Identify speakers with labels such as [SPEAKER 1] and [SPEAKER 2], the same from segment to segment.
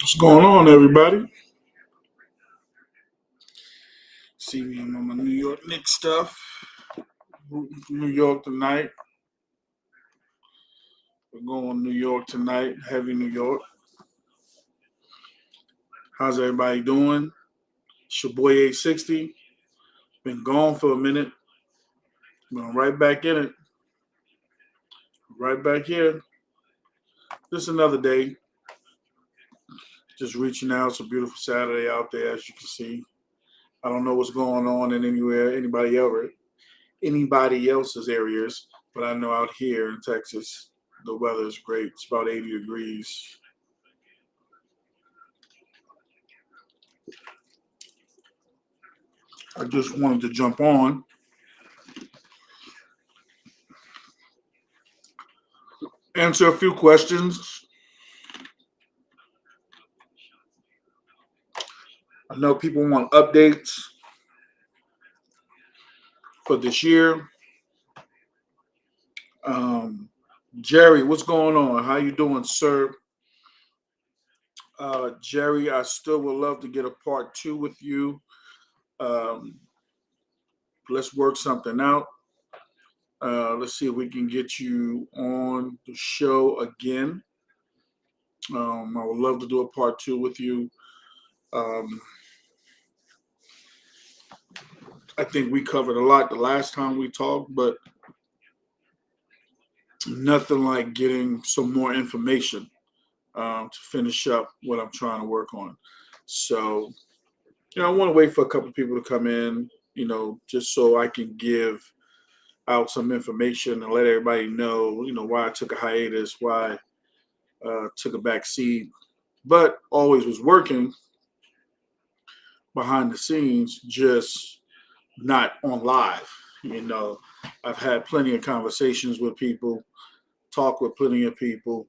[SPEAKER 1] What's going on, everybody? See me on my New York Knicks stuff. Rooting for New York tonight. We're going New York tonight. Heavy New York. How's everybody doing? It's your boy A60. Been gone for a minute. Going right back in it. Right back here. Just another day. Just reaching out. It's a beautiful Saturday out there, as you can see. I don't know what's going on in anybody else's areas, but I know out here in Texas, the weather is great. It's about 80 degrees. I just wanted to jump on, answer a few questions. I know people want updates for this year. Jerry, what's going on? How you doing, sir? Jerry, I still would love to get a part two with you. Um, let's work something out. Let's see if we can get you on the show again. I would love to do a part two with you. Um, I think we covered a lot the last time we talked, but nothing like getting some more information to finish up what I'm trying to work on. So, I want to wait for a couple of people to come in, just so I can give out some information and let everybody know, why I took a hiatus, why I took a back seat, but always was working behind the scenes, just not on live. I've had plenty of conversations with people, talk with plenty of people,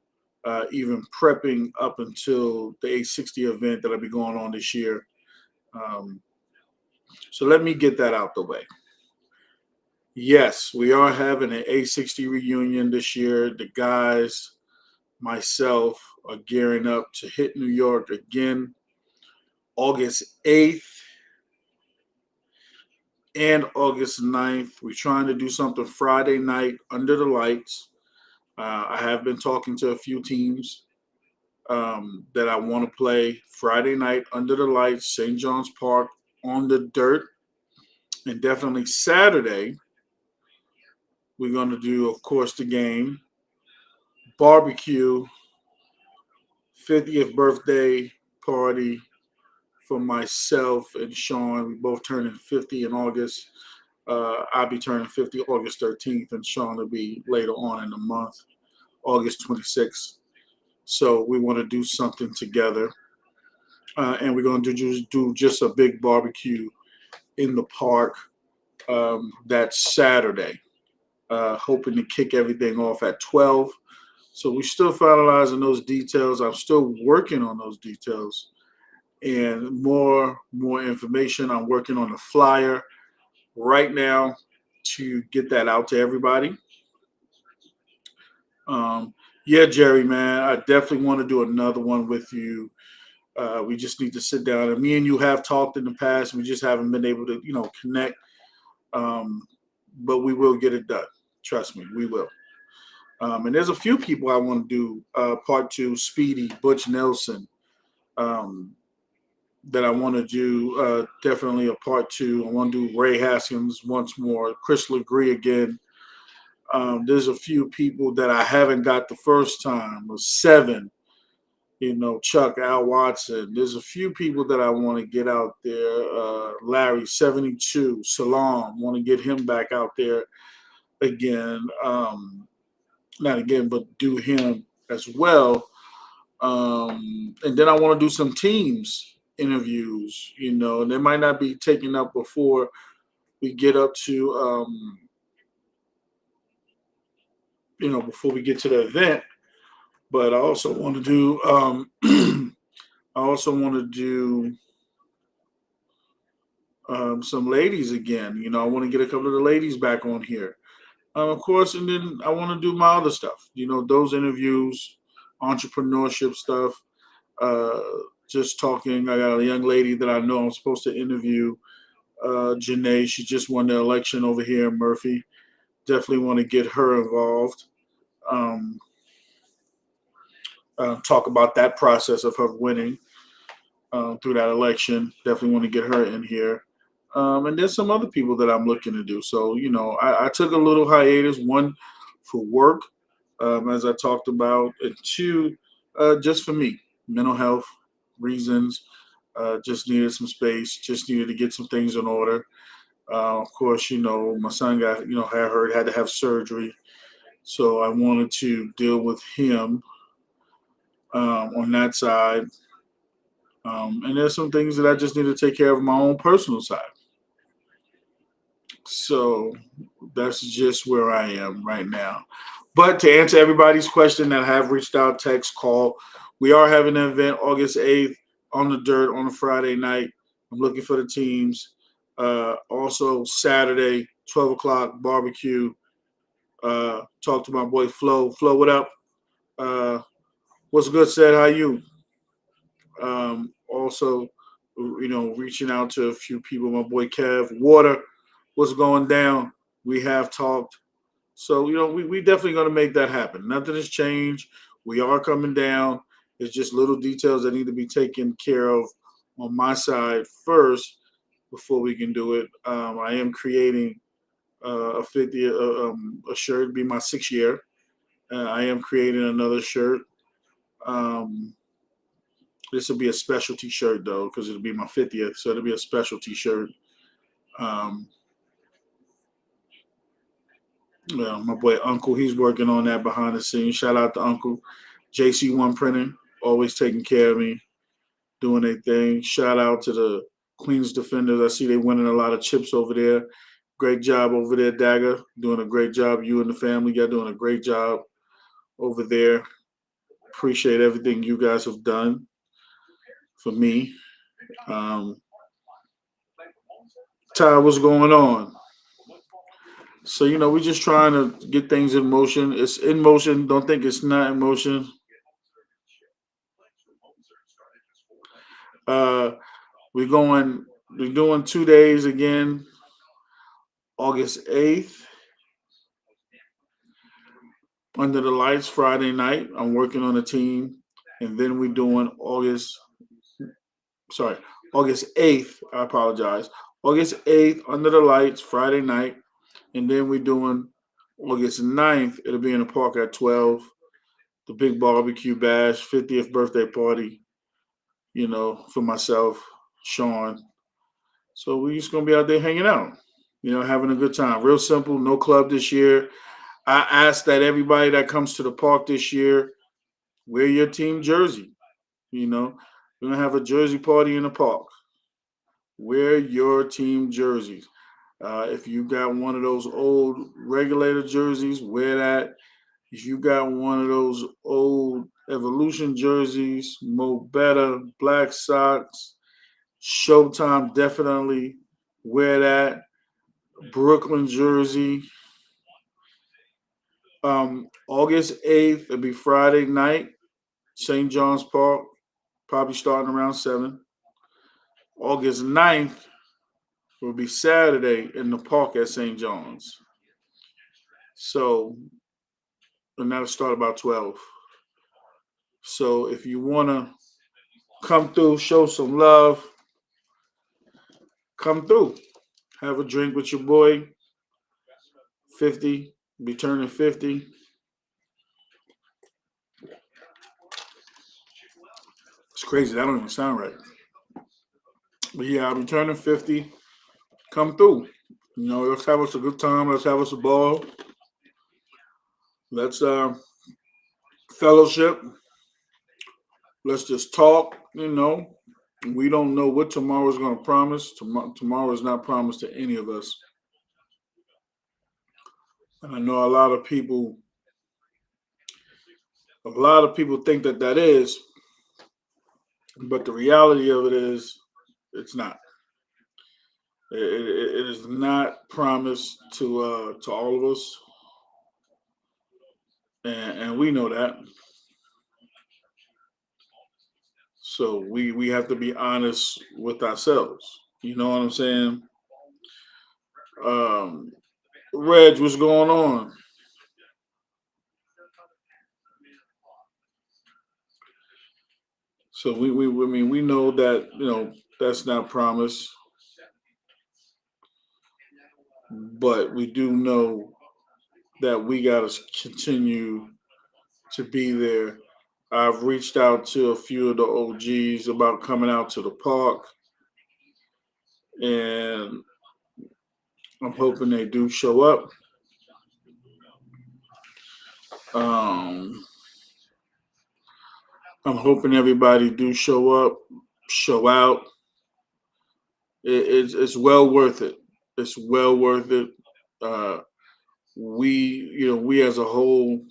[SPEAKER 1] even prepping up until the A60 event that'll be going on this year. Um, so let me get that out the way. Yes, we are having an A60 reunion this year. The guys, myself, are gearing up to hit New York again August 8th and August 9th. We're trying to do something Friday night under the lights. I have been talking to a few teams that I want to play Friday night under the lights, St. John's Park on the dirt. And definitely Saturday, we're going to do, of course, the game, barbecue, 50th birthday party for myself and Sean. We both turning 50 in August. I'll be turning 50 August 13th, and Sean will be later on in the month, August 26th. So we want to do something together. And we're going to do just a big barbecue in the park that Saturday, hoping to kick everything off at 12. So we're still finalizing those details. I'm still working on those details and more information. I'm working on the flyer right now to get that out to everybody. Yeah, Jerry, man, I definitely want to do another one with you. We just need to sit down. And me and you have talked in the past. We just haven't been able to, connect. But we will get it done. Trust me, we will. And there's a few people I want to do part two. Speedy, Butch Nelson, that I want to do definitely a part two. I want to do Ray Haskins once more. Chris Legree again. There's a few people that I haven't got the first time. Seven, Chuck, Al Watson. There's a few people that I want to get out there. Larry, 72, Salam, want to get him back out there again. Not again, but do him as well. And then I want to do some teams interviews, and they might not be taken up before we get up to, before we get to the event. But I also want to do, I also want to do some ladies again. I want to get a couple of the ladies back on here, of course. And then I want to do my other stuff. Those interviews, entrepreneurship stuff. Uh, just talking. I got a young lady that I know I'm supposed to interview. Janae, she just won the election over here in Murphy. Definitely want to get her involved. Um, talk about that process of her winning through that election. Definitely want to get her in here. And there's some other people that I'm looking to do. So, I took a little hiatus, one for work, as I talked about, and two, just for me, mental health reasons. Just needed some space, just needed to get some things in order. Of course, my son got, had to have surgery. So I wanted to deal with him on that side. And there's some things that I just need to take care of on my own personal side. So that's just where I am right now. But to answer everybody's question that have reached out, text, call, we are having an event August 8th on the dirt on a Friday night. I'm looking for the teams. Also Saturday, 12 o'clock barbecue. Talk to my boy Flo. Flo, what up? Uh, what's good, said? How you? Also, reaching out to a few people. My boy Kev, Water, what's going down? We have talked. So, we definitely going to make that happen. Nothing has changed. We are coming down. It's just little details that need to be taken care of on my side first before we can do it. I am creating a 50 a shirt. It'll be my 6th year. I am creating another shirt. Um, this will be a specialty shirt though, because it'll be my 50th, so it'll be a specialty shirt. Um, my boy Uncle, he's working on that behind the scenes. Shout out to Uncle. JC1 Printing, always taking care of me, doing their thing. Shout out to the Queens Defenders. I see they winning a lot of chips over there. Great job over there, Dagger. Doing a great job. You and the family, you're doing a great job over there. Appreciate everything you guys have done for me. Um, Ty, what's going on? So, we're just trying to get things in motion. It's in motion. Don't think it's not in motion. Uh, we're going, we're doing 2 days again, August 8th, under the lights, Friday night. I'm working on a team. And then we're doing sorry, August 8th. I apologize. August 8th, under the lights, Friday night. And then we're doing August 9th. It'll be in the park at 12. The big barbecue bash, 50th birthday party, for myself, Sean. So we're just gonna be out there hanging out, having a good time. Real simple, no club this year. I ask that everybody that comes to the park this year wear your team jersey. We're gonna have a jersey party in the park. Wear your team jerseys. If you got one of those old regulator jerseys, wear that. If you got one of those old Evolution jerseys, Mo Better, Black Sox, Showtime, definitely wear that. Brooklyn jersey. August 8th, it'll be Friday night, St. John's Park, probably starting around 7. August 9th will be Saturday in the park at St. John's. So, and that'll start about 12. So if you want to come through, show some love, come through. Have a drink with your boy. 50, be turning 50. It's crazy. That don't even sound right. But yeah, I'll be turning 50. Come through. Let's have us a good time. Let's have us a ball. Let's fellowship. Let's just talk. We don't know what tomorrow's going to promise. Tomorrow is not promised to any of us. And I know a lot of people think that is, but the reality of it is, it's not. It is not promised to all of us, and we know that. So we have to be honest with ourselves. You know what I'm saying? Um, Reg, what's going on? So I mean, we know that that's not promised, but we do know that we got to continue to be there. I've reached out to a few of the OGs about coming out to the park, and I'm hoping they do show up. Um, I'm hoping everybody do show up, show out. It's well worth it. It's well worth it. Uh, we we as a whole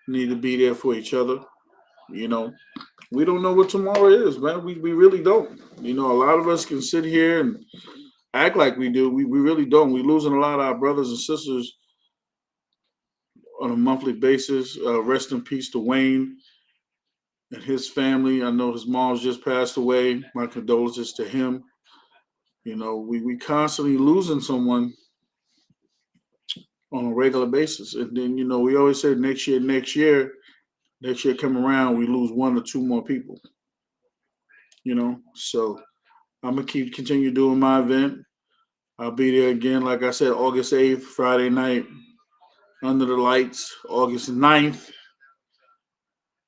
[SPEAKER 1] need to be there for each other. You know, we don't know what tomorrow is, man. We really don't. A lot of us can sit here and act like we do. We really don't. We're losing a lot of our brothers and sisters on a monthly basis. Rest in peace to Wayne and his family. I know his mom's just passed away. My condolences to him. We constantly losing someone on a regular basis. And then, we always say next year come around, we lose one or two more people, So I'm gonna continue doing my event. I'll be there again, like I said, August 8th, Friday night, under the lights, August 9th.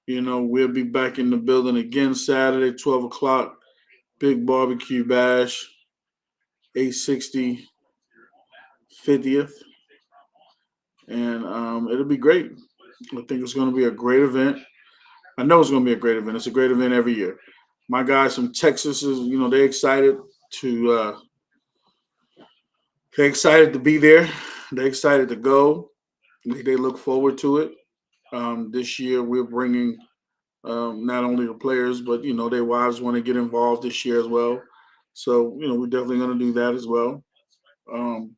[SPEAKER 1] We'll be back in the building again Saturday, 12 o'clock, big barbecue bash, 860 50th. And it'll be great. I think it's going to be a great event. I know it's going to be a great event. It's a great event every year. My guys from Texas they're excited to be there. They're excited to go. They look forward to it. This year we're bringing not only the players, but their wives want to get involved this year as well. So we're definitely going to do that as well. Um,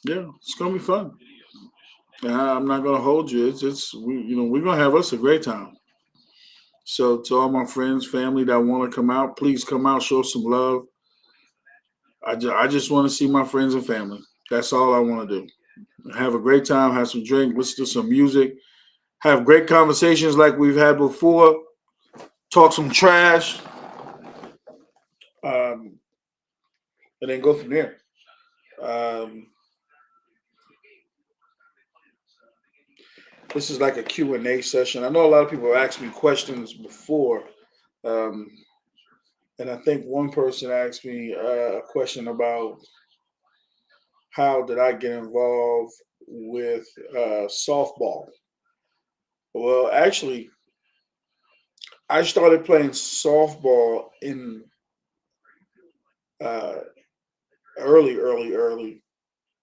[SPEAKER 1] yeah, it's going to be fun. I'm not going to hold you. It's we're going to have us a great time. So to all my friends, family that want to come out, please come out, show some love. I just want to see my friends and family. That's all I want to do. Have a great time, have some drink, listen to some music, have great conversations like we've had before, talk some trash, um, and then go from there. Um, this is like a Q&A session. I know a lot of people have asked me questions before, um, and I think one person asked me a question about how did I get involved with softball. Well, actually, I started playing softball in uh, early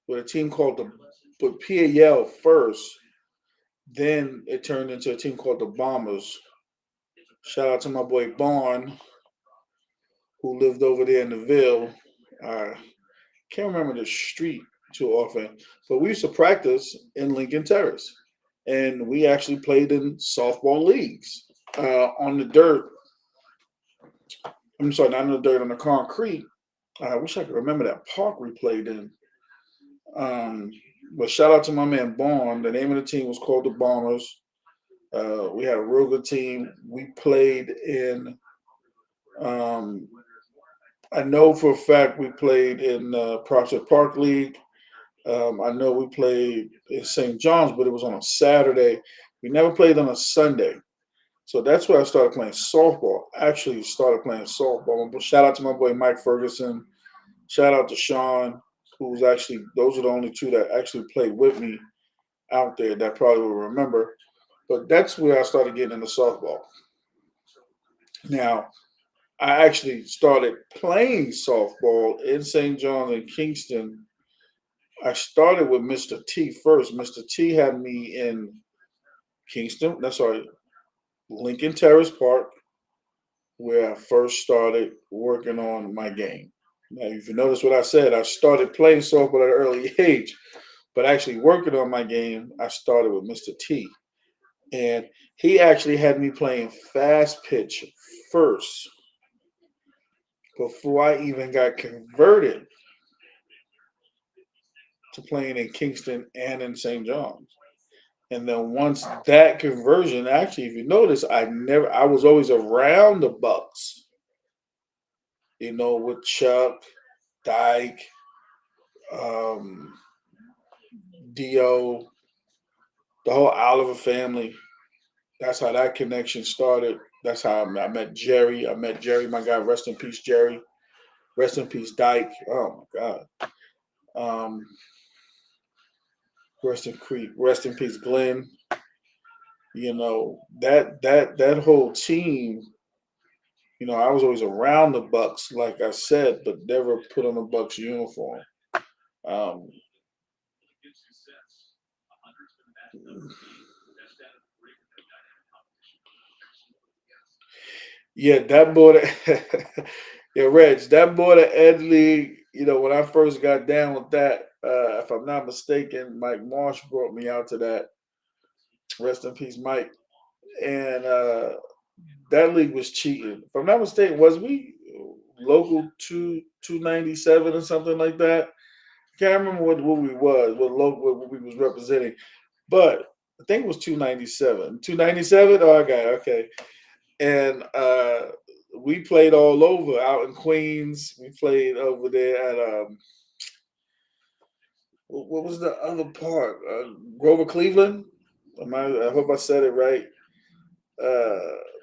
[SPEAKER 1] with a team called the PAL first. Then it turned into a team called the Bombers. Shout out to my boy Barn, who lived over there in the Ville. I can't remember the street too often, but we used to practice in Lincoln Terrace, and we actually played in softball leagues on the dirt. I'm sorry, not on the dirt, on the concrete. I wish I could remember that park we played in. Um, but shout out to my man Bond. The name of the team was called the Bombers. We had a real good team. We played in. Um, I know for a fact we played in Prospect Park League. I know we played in St. John's, but it was on a Saturday. We never played on a Sunday. So that's where I started playing softball. Actually, started playing softball. But shout out to my boy Mike Ferguson. Shout out to Sean, who's actually, those are the only two that actually played with me out there that probably will remember. But that's where I started getting into softball. Now, I actually started playing softball in St. John's and Kingston. I started with Mr. T first. Mr. T had me in Kingston, that's sorry, Lincoln Terrace Park, where I first started working on my game. Now, if you notice what I said, I started playing softball at an early age, but actually working on my game, I started with Mr. T. And he actually had me playing fast pitch first before I even got converted to playing in Kingston and in St. John's. And then once that conversion, actually, if you notice, I was always around the Bucks, with Chuck, Dyke, um, Dio, the whole Oliver family. That's how that connection started. That's how I met Jerry. I met Jerry, my guy. Rest in peace, Jerry. Rest in peace, Dyke. Oh my God. Um, rest in peace, Glenn. That whole team. I was always around the Bucks, like I said, but never put on a Bucks uniform. Um, yeah, that boy, yeah, Reg, that boy, the Ed League. When I first got down with that, if I'm not mistaken, Mike Marsh brought me out to that. Rest in peace, Mike. And that league was cheating. If I'm not mistaken, was we local 297 or something like that? Can't remember what we was, what we was representing, but I think it was 297. 297. Oh, I got it. Okay. And we played all over out in Queens. We played over there at what was the other part? Grover Cleveland. I hope I said it right.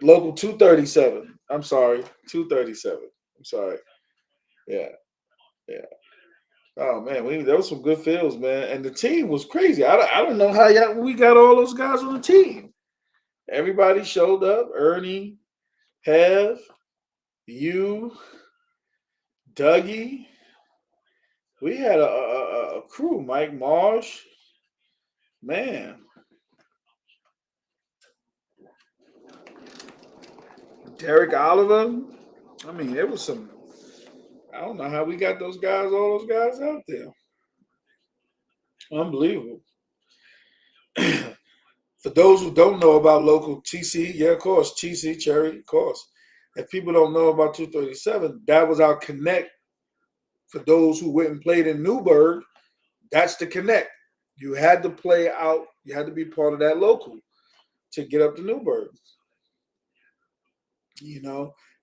[SPEAKER 1] Local 237. I'm sorry, 237. I'm sorry. Yeah, yeah. Oh man, there was some good fields, man, and the team was crazy. I don't know how we got all those guys on the team. Everybody showed up. Ernie, Hev, you, Dougie. We had a crew. Mike Marsh, man, Derek Oliver. I mean, it was some. I don't know how we got all those guys out there. Unbelievable. For those who don't know about local TC, yeah, of course, TC Cherry, of course. If people don't know about 237, that was our connect. For those who went and played in Newburgh, that's the connect. You had to play out. You had to be part of that local to get up to Newburgh.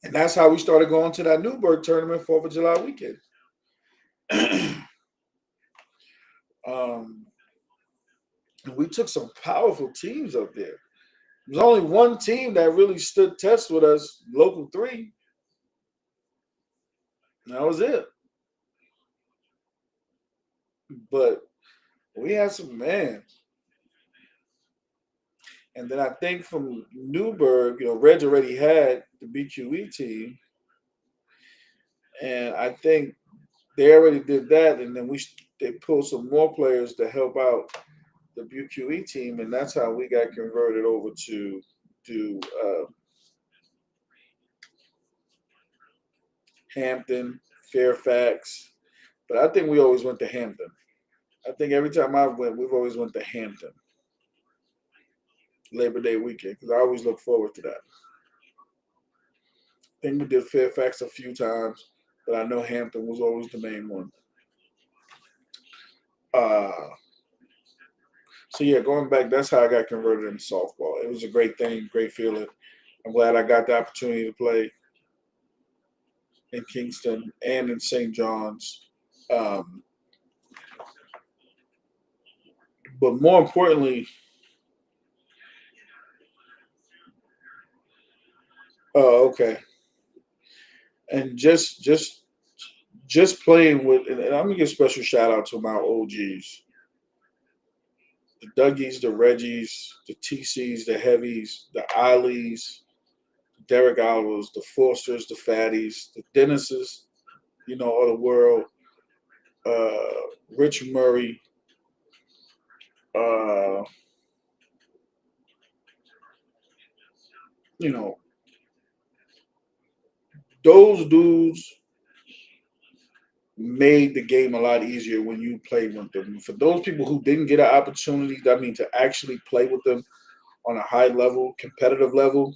[SPEAKER 1] And that's how we started going to that Newburgh tournament, 4th of July weekend. um, and we took some powerful teams up there. There's only one team that really stood test with us, local 3. That was it. But we had some man. And then I think from Newburgh, Reg already had the BQE team. And I think they already did that. And then they pulled some more players to help out the BQE team. And that's how we got converted over to do Hampton, Fairfax. But I think we always went to Hampton. I think every time I went, we've always went to Hampton. Labor Day weekend, because I always look forward to that. I think we did Fairfax a few times, but I know Hampton was always the main one. Uh, so yeah, going back, that's how I got converted into softball. It was a great thing, great feeling. I'm glad I got the opportunity to play in Kingston and in St. John's. Um, but more importantly, oh, okay. And just playing with, and I'm gonna give a special shout out to my OGs, the Dougies, the Reggies, the TCs, the Heavies, the Ali's, the Derek Olivers, the Forsters, the Fatties, the Dennises, of the world, Rich Murray, uh, you know, those dudes made the game a lot easier when you played with them. For those people who didn't get an opportunity, I mean, to actually play with them, on a high level, competitive level,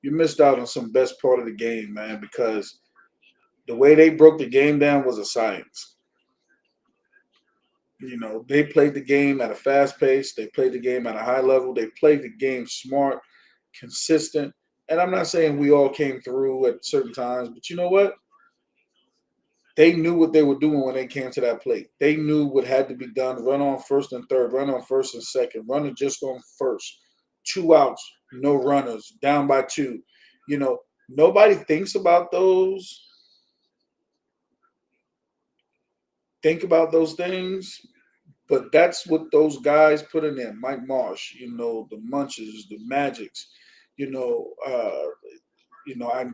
[SPEAKER 1] you missed out on some best part of the game, man, because the way they broke the game down was a science. They played the game at a fast pace. They played the game at a high level. They played the game smart, consistent. And I'm not saying we all came through at certain times, but you know what? They knew what they were doing when they came to that plate. They knew what had to be done. Run on first and third, run on first and second, run just on first. 2 outs, no runners, down by two. Nobody thinks about those. Think about those things, but that's what those guys put in there. Mike Marsh, the Munches, the Magics, you know, uh, I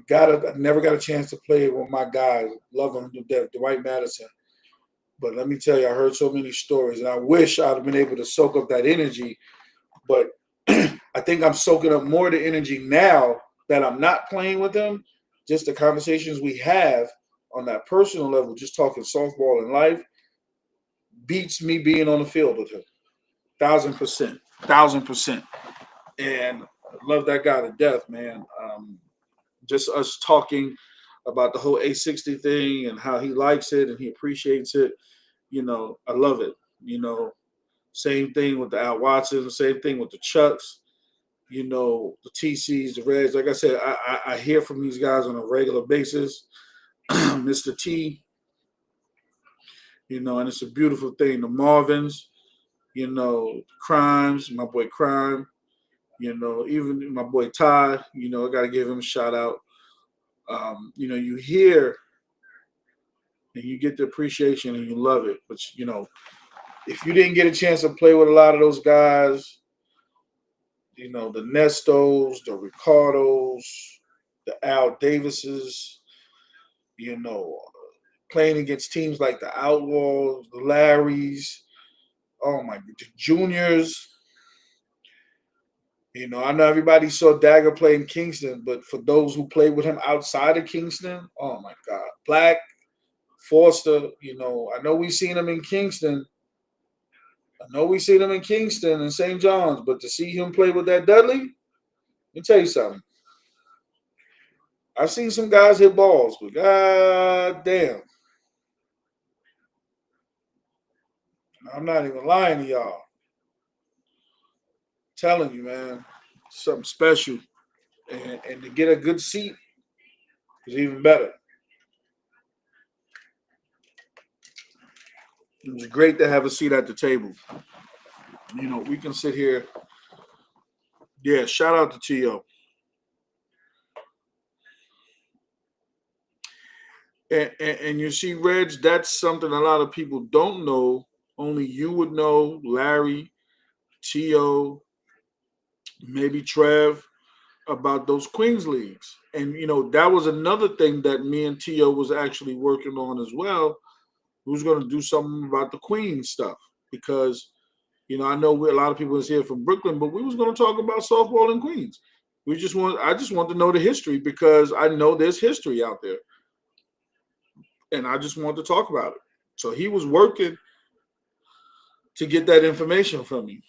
[SPEAKER 1] never got a chance to play with my guy, love him to death, Dwight Madison. But let me tell you, I heard so many stories, and I wish I'd have been able to soak up that energy. But I think I'm soaking up more of the energy now that I'm not playing with him. Just the conversations we have on that personal level, just talking softball and life, beats me being on the field with him. 1,000%, 1,000%. And I love that guy to death, man. Just us talking about the whole A60 thing and how he likes it and he appreciates it. I love it. Same thing with the Al Watson, same thing with the Chucks, the TCs, the Reds. Like I said, I hear from these guys on a regular basis. Mr. T, and it's a beautiful thing. The Marvins, Crimes, my boy Crime, even my boy Ty, I got to give him a shout out. You hear and you get the appreciation and you love it. But, if you didn't get a chance to play with a lot of those guys, the Nestos, the Ricardos, the Al Davises, you know, playing against teams like the Outlaws, the Larrys, oh my, the Juniors. I know everybody saw Dagger play in Kingston, but for those who played with him outside of Kingston, oh my God. Black, Forster, I know we seen him in Kingston. And St. John's, but to see him play with that Dudley, let me tell you something. I've seen some guys hit balls, but god damn. I'm not even lying to y'all. I'm telling you, man, something special. And to get a good seat is even better. It was great to have a seat at the table. We can sit here. Yeah, shout out to T.O. And you see, Reg, that's something a lot of people don't know. Only you would know, Larry, T.O., maybe Trev, about those Queens leagues. And, that was another thing that me and T.O. was actually working on as well. We was going to do something about the Queens stuff because, I know a lot of people is here from Brooklyn, but we was going to talk about softball in Queens. I just want to know the history because I know there's history out there. And I just wanted to talk about it. So he was working to get that information from me.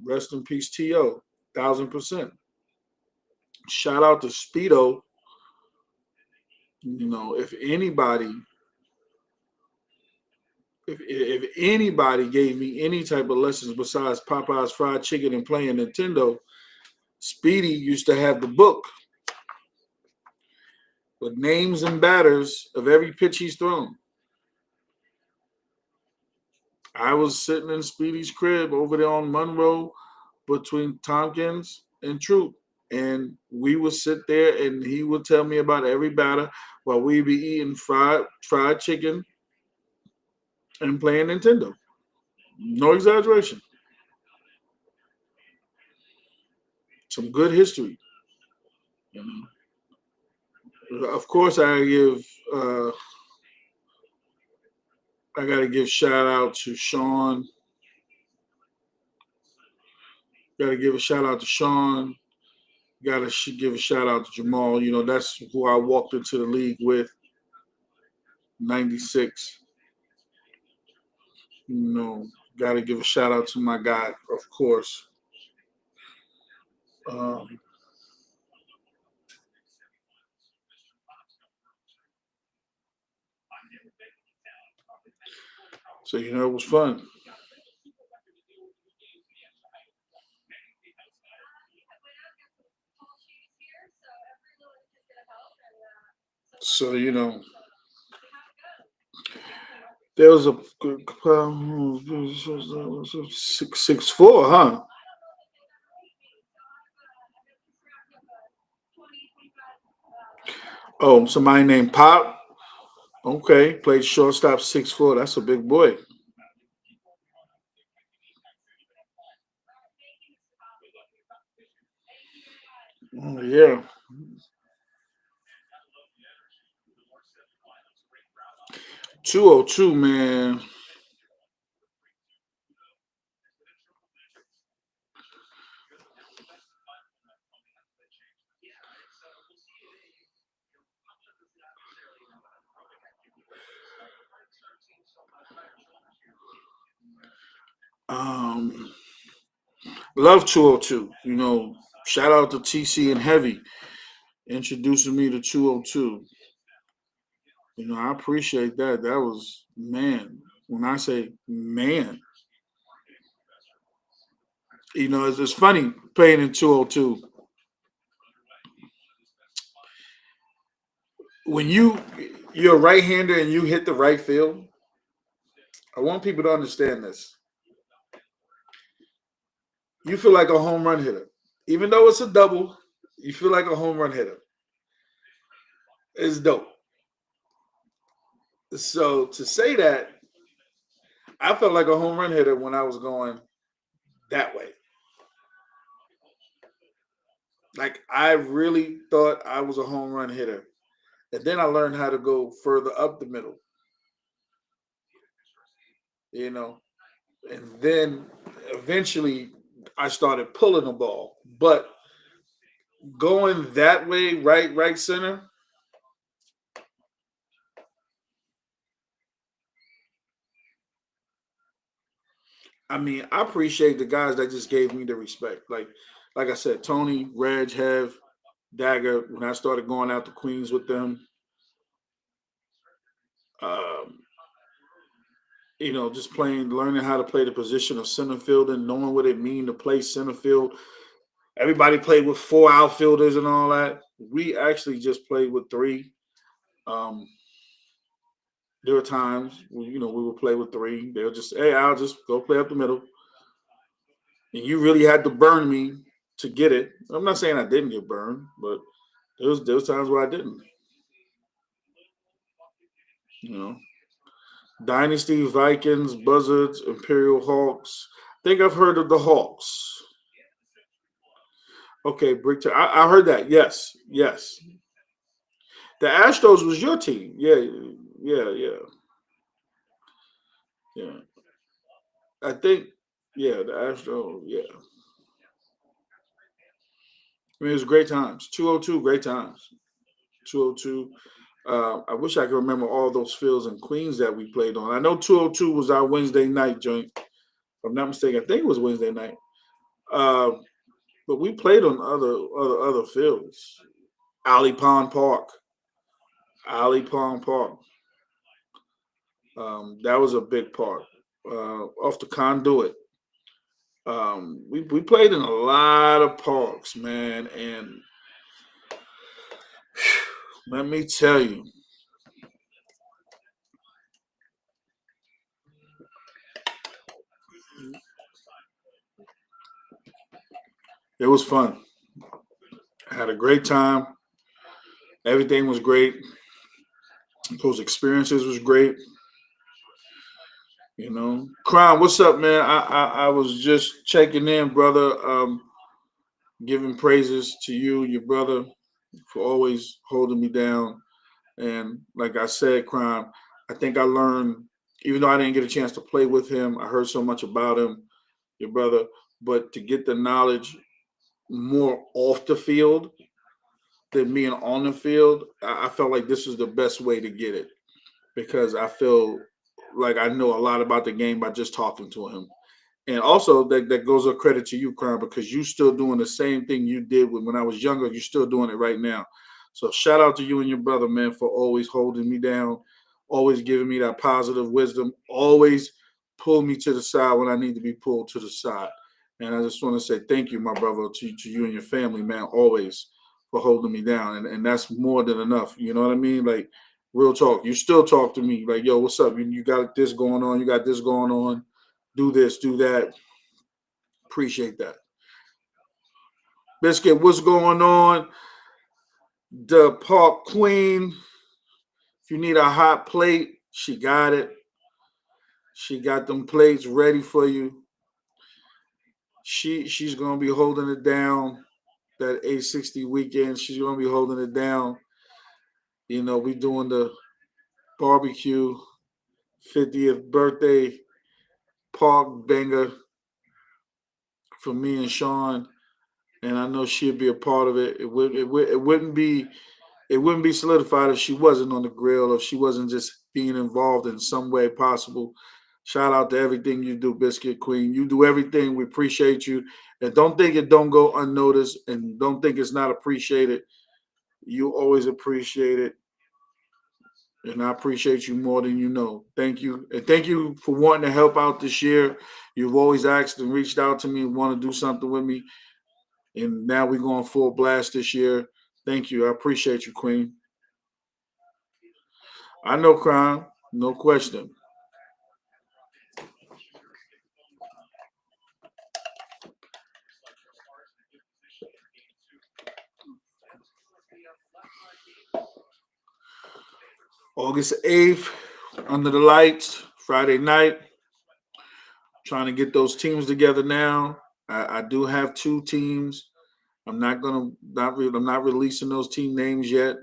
[SPEAKER 1] Rest in peace, T.O. 1,000%. Shout out to Speedo. If anybody gave me any type of lessons besides Popeye's fried chicken and playing Nintendo, Speedy used to have the book with names and batters of every pitch he's thrown. I was sitting in Speedy's crib over there on Monroe between Tompkins and Troop. And we would sit there and he would tell me about every batter while we'd be eating fried chicken and playing Nintendo. No exaggeration. Some good history. Of course, I got to give shout out to Sean. Got to give a shout out to Sean. Got to give a shout out to Jamal. That's who I walked into the league with. 96. Got to give a shout out to my guy, of course. Um, so it was fun. So there was a 6'4", huh? Oh, somebody named Pop. Okay, played shortstop 6'4". That's a big boy. Oh, yeah. 202, man. Um, love 202. Shout out to TC and Heavy introducing me to 202. I appreciate that. That was, man. When I say man, it's funny playing in 202. When you're a right hander and you hit the right field, I want people to understand this. You feel like a home run hitter. Even though it's a double, you feel like a home run hitter. It's dope. So to say that, I felt like a home run hitter when I was going that way. Like I really thought I was a home run hitter. And then I learned how to go further up the middle, you know. And then eventually I started pulling the ball. But going that way, right center, I mean, I appreciate the guys that just gave me the respect. Like I said, Tony, Reg, Hev, Dagger, when I started going out to Queens with them, um, just playing, learning how to play the position of center field and knowing what it means to play center field. Everybody played with four outfielders and all that. We actually just played with three. Um, there were times we would play with three. They'll just, hey, I'll just go play up the middle. And you really had to burn me to get it. I'm not saying I didn't get burned, but there was times where I didn't. You know, Dynasty, Vikings, Buzzards, Imperial Hawks. I think I've heard of the Hawks. Okay, Brick. I heard that. Yes, yes. The Astros was your team. Yeah, yeah, yeah, yeah. I think. Yeah, the Astros. Yeah. I mean, it was great times. 202, great times. 202. I wish I could remember all those fields in Queens that we played on. I know 202 was our Wednesday night joint. If I'm not mistaken, I think it was Wednesday night. Uh, but we played on other fields. Alley Pond Park. Alley Pond Park. That was a big part. Off the conduit. We played in a lot of parks, man, and let me tell you, it was fun. I had a great time. Everything was great. Those experiences was great. Crown, what's up, man? I was just checking in, brother. Giving praises to you, your brother, for always holding me down. And like I said, Crown, I think I learned, even though I didn't get a chance to play with him, I heard so much about him, your brother. But to get the knowledge more off the field than being on the field, I felt like this was the best way to get it because I feel like I know a lot about the game by just talking to him. And also that goes a credit to you, Crown, because you still doing the same thing you did when I was younger. You're still doing it right now. So shout out to you and your brother, man, for always holding me down, always giving me that positive wisdom, always pull me to the side when I need to be pulled to the side. And I just want to say thank you, my brother, to you and your family, man, always for holding me down. And that's more than enough. You know what I mean? Like, real talk. You still talk to me like, yo, what's up? You got this going on. You got this going on. Do this, do that. Appreciate that. Biscuit, what's going on? The Park Queen. If you need a hot plate, she got it. She got them plates ready for you. She's gonna be holding it down that A60 weekend. She's gonna be holding it down. You know, we doing the barbecue 50th birthday park banger for me and Sean, and I know she'd be a part of it. It wouldn't be solidified if she wasn't on the grill, if she wasn't just being involved in some way possible. Shout out to everything you do, Biscuit Queen. You do everything. We appreciate you. And don't think it don't go unnoticed, and don't think it's not appreciated. You always appreciate it. And I appreciate you more than you know. Thank you. And thank you for wanting to help out this year. You've always asked and reached out to me and want to do something with me. And now we're going full blast this year. Thank you. I appreciate you, Queen. I know crime, no question. August 8th, under the lights, Friday night. Trying to get those teams together now. I do have two teams. I'm not releasing those team names yet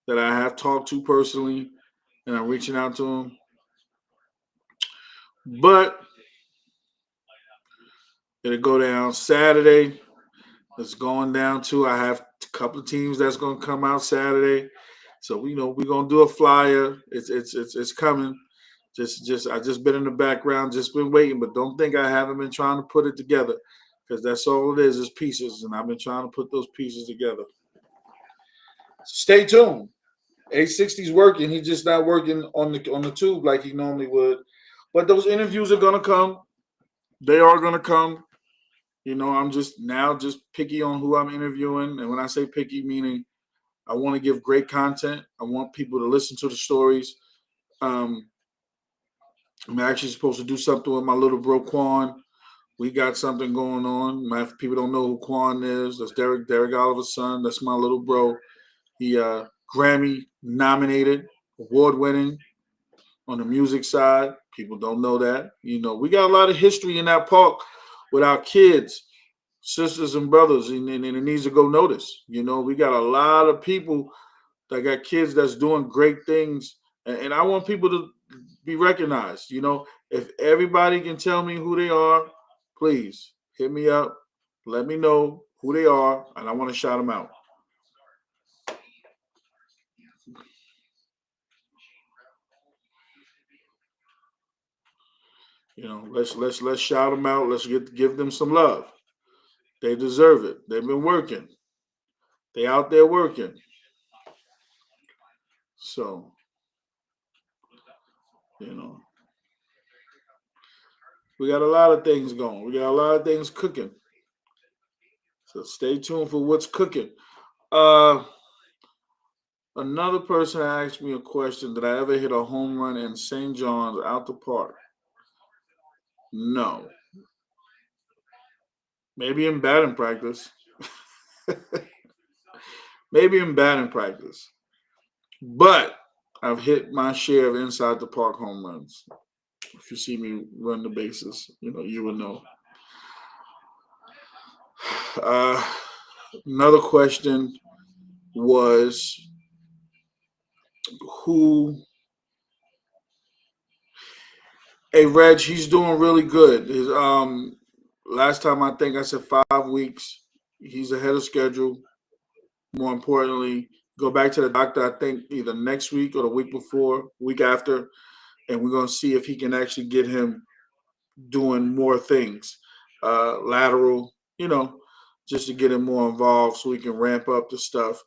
[SPEAKER 1] that I have talked to personally, and I'm reaching out to them. But it'll go down Saturday. It's going down to I have a couple of teams that's gonna come out Saturday. So we're gonna do a flyer. It's coming. Just I just been in the background, just been waiting, but don't think I haven't been trying to put it together because that's all it is pieces, and I've been trying to put those pieces together. Stay tuned. A60's working. He's just not working on the tube like he normally would. But those interviews are gonna come. They are gonna come. I'm just picky on who I'm interviewing, and when I say picky, meaning I want to give great content. I want people to listen to the stories. Um, I'm actually supposed to do something with my little bro Quan. We got something going on. If people don't know who Quan is, that's Derek Oliver's son. That's my little bro. He Grammy nominated, award winning on the music side. People don't know that. We got a lot of history in that park with our kids, sisters and brothers, and it needs to go notice. We got a lot of people that got kids that's doing great things, and I want people to be recognized. If everybody can tell me who they are, please hit me up. Let me know who they are, and I want to shout them out. Let's shout them out. Let's give them some love. They deserve it. They've been working. They out there working. So you know, we got a lot of things going. We got a lot of things cooking. So stay tuned for what's cooking. Uh, Another person asked me a question: Did I ever hit a home run in St. John's out the park? No. Maybe in batting practice. Maybe in batting practice. But I've hit my share of inside the park home runs. If you see me run the bases, you would know. Uh, Another question was who. Hey, Reg, he's doing really good. His last time I think I said 5 weeks. He's ahead of schedule. More importantly, go back to the doctor. I think either next week or the week before, week after. and we're going to see if he can actually get him doing more things, lateral, just to get him more involved so we can ramp up the stuff.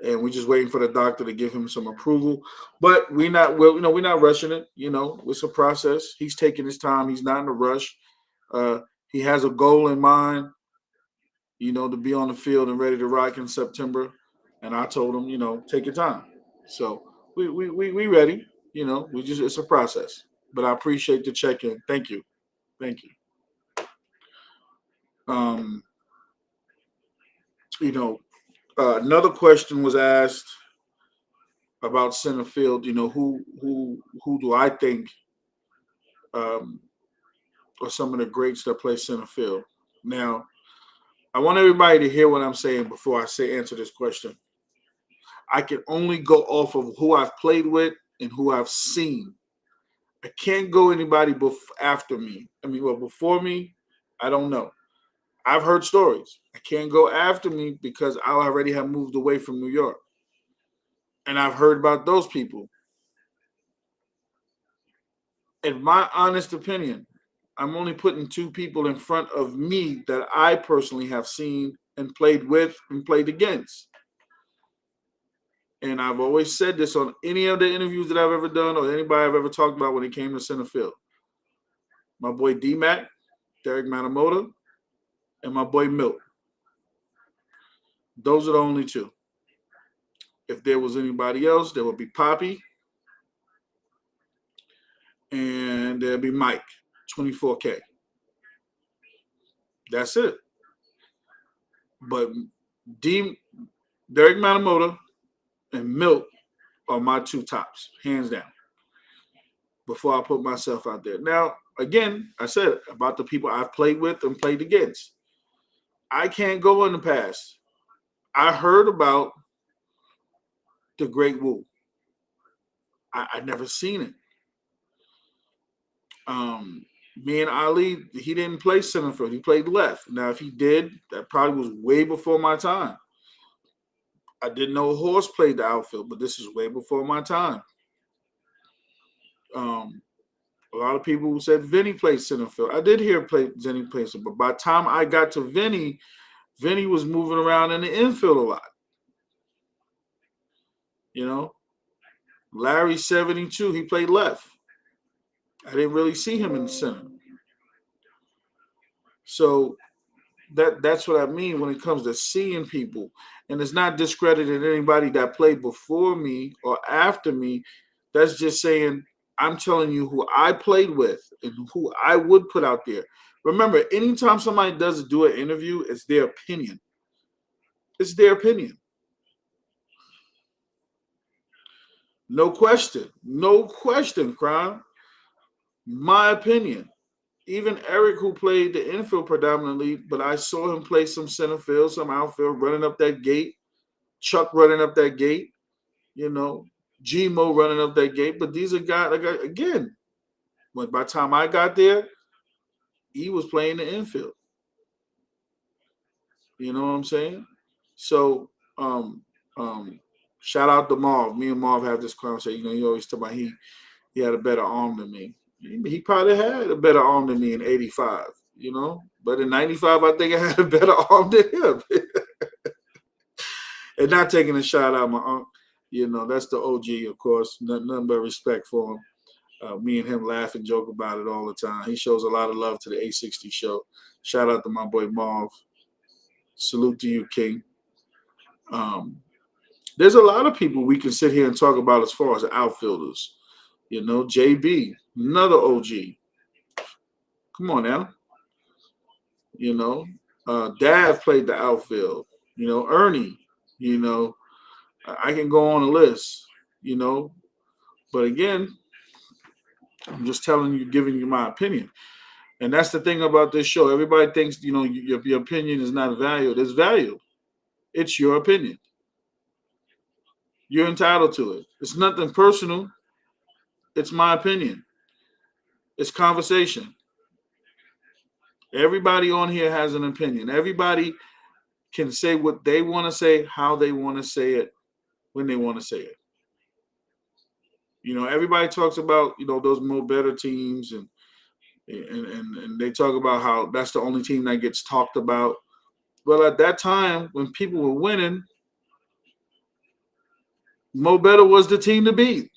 [SPEAKER 1] And we're just waiting for the doctor to give him some approval. But we're not rushing it. It's a process. He's taking his time. He's not in a rush. He has a goal in mind, to be on the field and ready to rock in September. And I told him, take your time. So we ready. It's a process. But I appreciate the check-in. Thank you. Thank you. You know, another question was asked about center field. Who do I think are some of the greats that play center field? Now, I want everybody to hear what I'm saying before I answer this question. I can only go off of who I've played with and who I've seen. I can't go anybody after me. Before me, I don't know. I've heard stories. I can't go after me because I already have moved away from New York. And I've heard about those people. In my honest opinion, I'm only putting two people in front of me that I personally have seen and played with and played against. And I've always said this on any of the interviews that I've ever done or anybody I've ever talked about when it came to center field. My boy D-Mac, Derek Matamoda, and my boy Milt. Those are the only two. If there was anybody else, there would be Poppy, and there'd be Mike, 24K. That's it. But Derek Matamoda and Milt are my two tops, hands down, before I put myself out there. Now, again, I said about the people I've played with and played against. I can't go in the past. I heard about the Great Woo. I'd never seen it. Me and Ali, he didn't play center field. He played left. Now, if he did, that probably was way before my time. I didn't know Horse played the outfield, but this is way before my time. A lot of people said Vinny played center field. I did hear Vinny play center, but by the time I got to Vinny was moving around in the infield a lot. Larry 72, he played left. I didn't really see him in the center. So that's what I mean when it comes to seeing people. And it's not discrediting anybody that played before me or after me. That's just saying I'm telling you who I played with and who I would put out there. Remember, anytime somebody does do an interview, it's their opinion. It's their opinion. No question. No question, Crime. My opinion. Even Eric, who played the infield predominantly, but I saw him play some center field, some outfield, running up that gate. Chuck running up that gate. G-Mo running up that gate. But these are guys, again, by the time I got there, he was playing the infield. You know what I'm saying? So, shout out to Marv. Me and Marv have this conversation. He always talk about he had a better arm than me. He probably had a better arm than me in 85, But in 95, I think I had a better arm than him. And not taking a shot out my uncle. That's the OG, of course. Nothing but respect for him. Me and him laugh and joke about it all the time. He shows a lot of love to the A60 Show. Shout out to my boy Marv. Salute to you, King. There's a lot of people we can sit here and talk about as far as outfielders. JB, another OG. Come on now. Dav played the outfield. Ernie. I can go on a list. But again, I'm just telling you, giving you my opinion. And that's the thing about this show. Everybody thinks, your opinion is not valued. It's valued. It's your opinion. You're entitled to it. It's nothing personal. It's my opinion. It's conversation. Everybody on here has an opinion. Everybody can say what they want to say, how they want to say it, when they want to say it. Everybody talks about those Mo Better teams, and they talk about how that's the only team that gets talked about. Well, at that time when people were winning, Mo Better was the team to beat.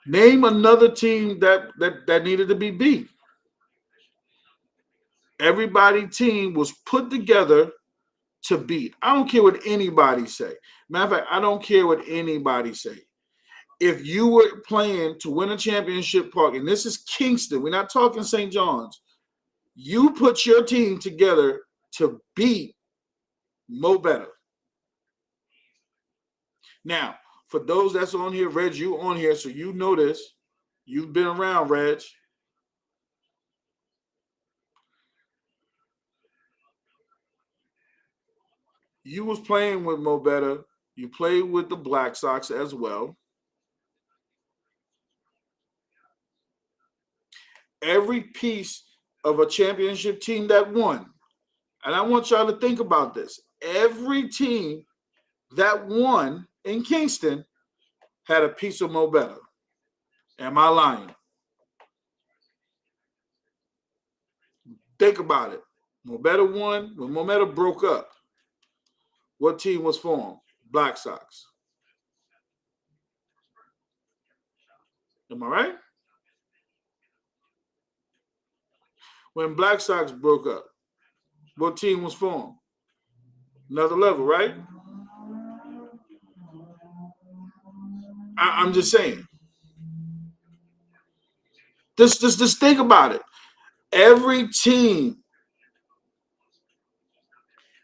[SPEAKER 1] Name another team that needed to be beat. Everybody team was put together to beat. I don't care what anybody say. Matter of fact, I don't care what anybody say. If you were playing to win a championship park, and this is Kingston, we're not talking St. John's, you put your team together to beat Mo Better. Now, for those that's on here, Reg, you on here, so you know this. You've been around, Reg. You was playing with Mo Better. You played with the Black Sox as well. Every piece of a championship team that won, and I want y'all to think about this. Every team that won in Kingston had a piece of Mo Better. Am I lying? Think about it. Mo Better won. When Mo Better broke up, what team was formed? Black Sox. Am I right? When Black Sox broke up, what team was formed? Another level, right? I'm just saying. Just think about it. Every team,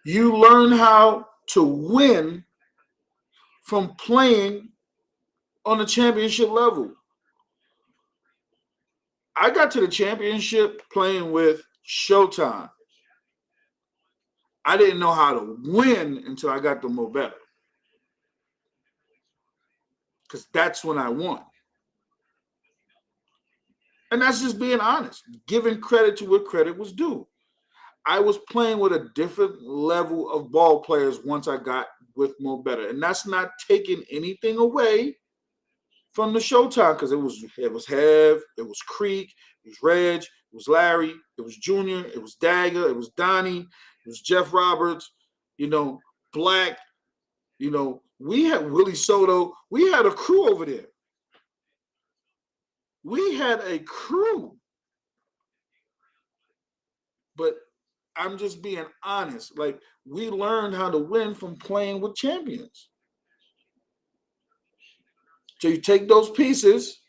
[SPEAKER 1] you learn how to win from playing on the championship level. I got to the championship playing with Showtime. I didn't know how to win until I got to Mo Better. Because that's when I won. And that's just being honest, giving credit to what credit was due. I was playing with a different level of ball players once I got with Mo Better. And that's not taking anything away from the Showtime, because it was Hev, it was Creek, it was Reg, it was Larry, it was Junior, it was Dagger, it was Donnie, it was Jeff Roberts, Black, we had Willie Soto. We had a crew over there. We had a crew. But I'm just being honest. Like, we learned how to win from playing with champions. So you take those pieces,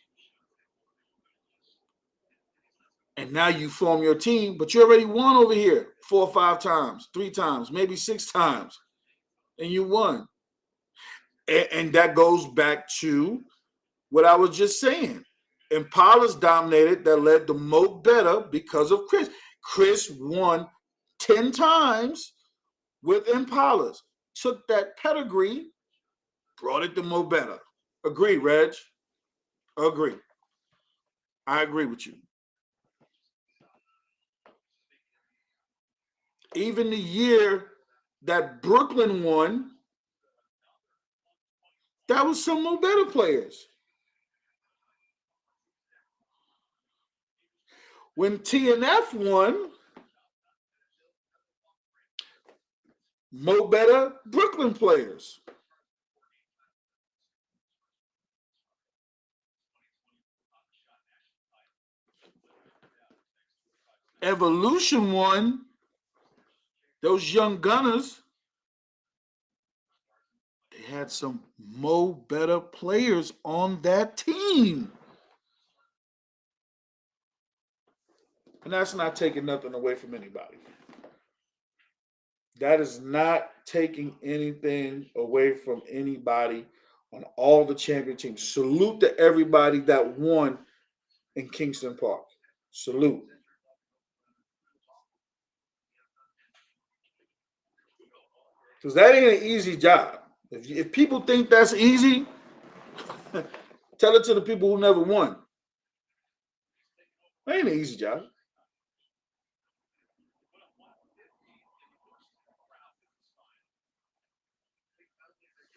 [SPEAKER 1] and now you form your team, but you already won over here 4 or 5 times, 3 times, maybe 6 times, and you won. And that goes back to what I was just saying. Impalas dominated, that led to Mo Better because of Chris. Chris won 10 times with Impalas. Took that pedigree, brought it to Mo Better. Agree, Reg? Agree. I agree with you. Even the year that Brooklyn won, that was some Mo Better players. When TNF won, Mo Better Brooklyn players. Evolution won, those young gunners, they had some Mo Better players on that team. And that's not taking nothing away from anybody. That is not taking anything away from anybody on all the champion teams. Salute to everybody that won in Kingston Park. Salute. Because that ain't an easy job. If people think that's easy, tell it to the people who never won. That ain't an easy job.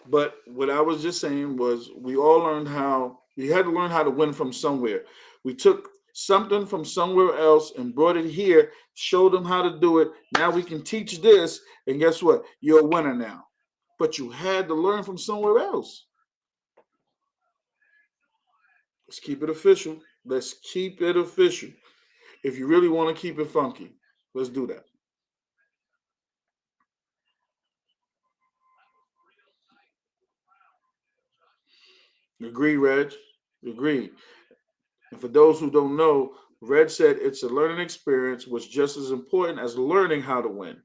[SPEAKER 1] But what I was just saying was we all learned how we had to learn how to win from somewhere. We took something from somewhere else and brought it here, showed them how to do it. Now we can teach this, and guess what? You're a winner now. But you had to learn from somewhere else. Let's keep it official. Let's keep it official. If you really want to keep it funky, let's do that. Agree, Reg. Agree. And for those who don't know, Red said it's a learning experience which just as important as learning how to win.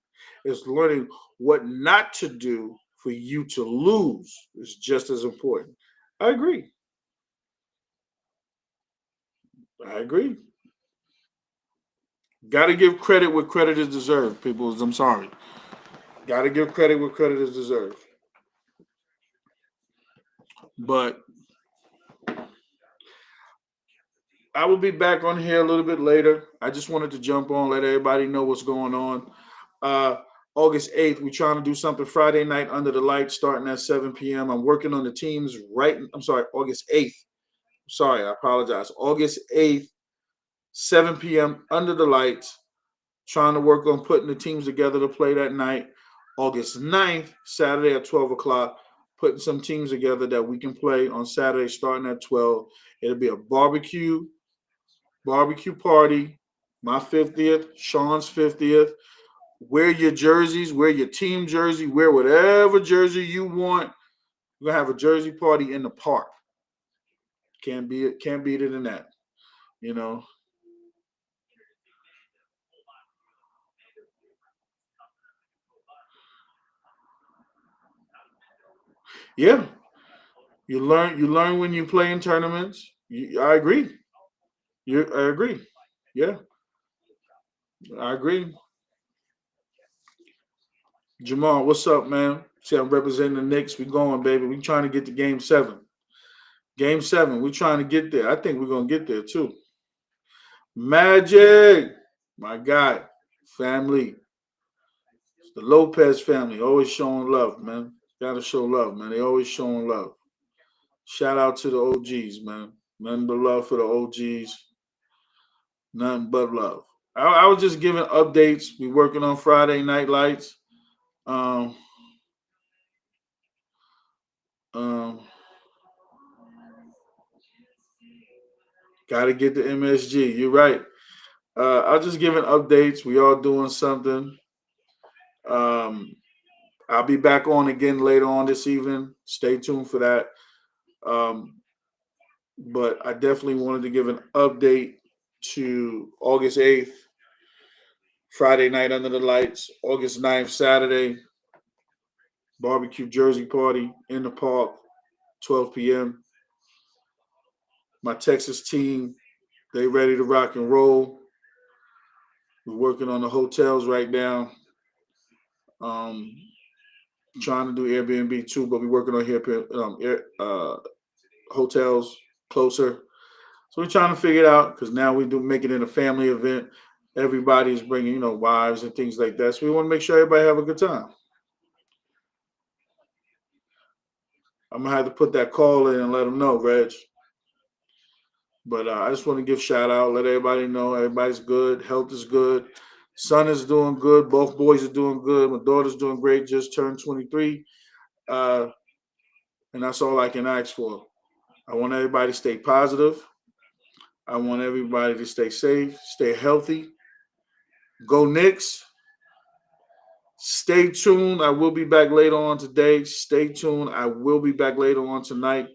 [SPEAKER 1] It's learning what not to do for you to lose is just as important. I agree. I agree. Got to give credit where credit is deserved, people. I'm sorry. Got to give credit where credit is deserved. But I will be back on here a little bit later. I just wanted to jump on, let everybody know what's going on. Uh, August 8th, we're trying to do something Friday night under the lights starting at 7 p.m. I'm working on the teams right. I'm sorry, August 8th. Sorry, I apologize. August 8th, 7 p.m. under the lights. Trying to work on putting the teams together to play that night. August 9th, Saturday at 12 o'clock, putting some teams together that we can play on Saturday starting at 12. It'll be a barbecue party, my 50th, Sean's 50th. Wear your jerseys, wear your team jersey, wear whatever jersey you want. We're gonna have a jersey party in the park. Can't beat it in that. You know. Yeah. You learn when you play in tournaments. I agree. I agree. Yeah, I agree. Jamal, what's up, man? See, I'm representing the Knicks. We going, baby. We trying to get to game seven. Game seven. We trying to get there. I think we're gonna get there too. Magic, my guy, family. It's the Lopez family. Always showing love, man. Gotta show love, man. They always showing love. Shout out to the OGs, man. Nothing but love for the OGs. Nothing but love. I was just giving updates. We working on Friday Night Lights. Um, um, Gotta get the MSG. You're right. I was just giving updates. We all doing something. Um, I'll be back on again later on this evening. Stay tuned for that. Um, but I definitely wanted to give an update to August 8th, Friday night under the lights, August 9th, Saturday, barbecue jersey party in the park, 12 p.m. My Texas team, they ready to rock and roll. We're working on the hotels right now. Um, Trying to do Airbnb too, but we're working on here hotels closer. So we're trying to figure it out because now we do make it in a family event. Everybody's bringing, wives and things like that. So we want to make sure everybody have a good time. I'm gonna have to put that call in and let them know, Reg. But I just want to give shout out, let everybody know everybody's good, health is good, son is doing good, both boys are doing good, my daughter's doing great, just turned 23, uh, and that's all I can ask for. I want everybody to stay positive. I want everybody to stay safe, stay healthy. Go Knicks. Stay tuned. I will be back later on today. Stay tuned. I will be back later on tonight.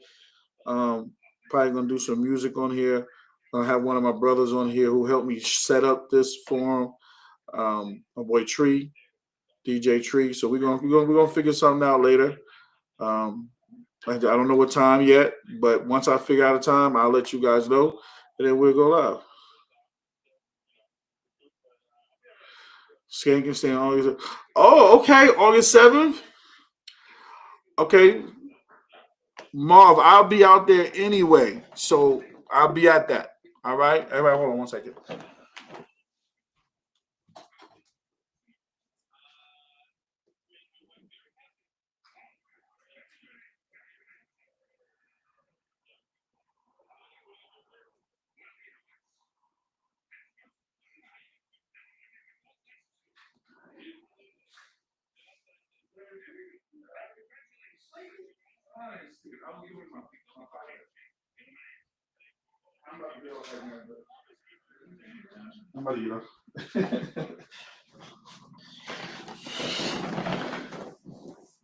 [SPEAKER 1] Um, Probably gonna do some music on here. Gonna have one of my brothers on here who helped me set up this forum. My boy Tree, DJ Tree. So we're gonna figure something out later. Um, I don't know what time yet, but once I figure out a time, I'll let you guys know, and then we'll go live. Skank and staying August. Oh, okay, August 7th. Okay, Marv, I'll be out there anyway, so I'll be at that. All right, everybody, hold on 1 second. I'm about to get up.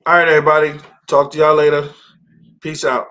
[SPEAKER 1] All right, everybody. Talk to y'all later. Peace out.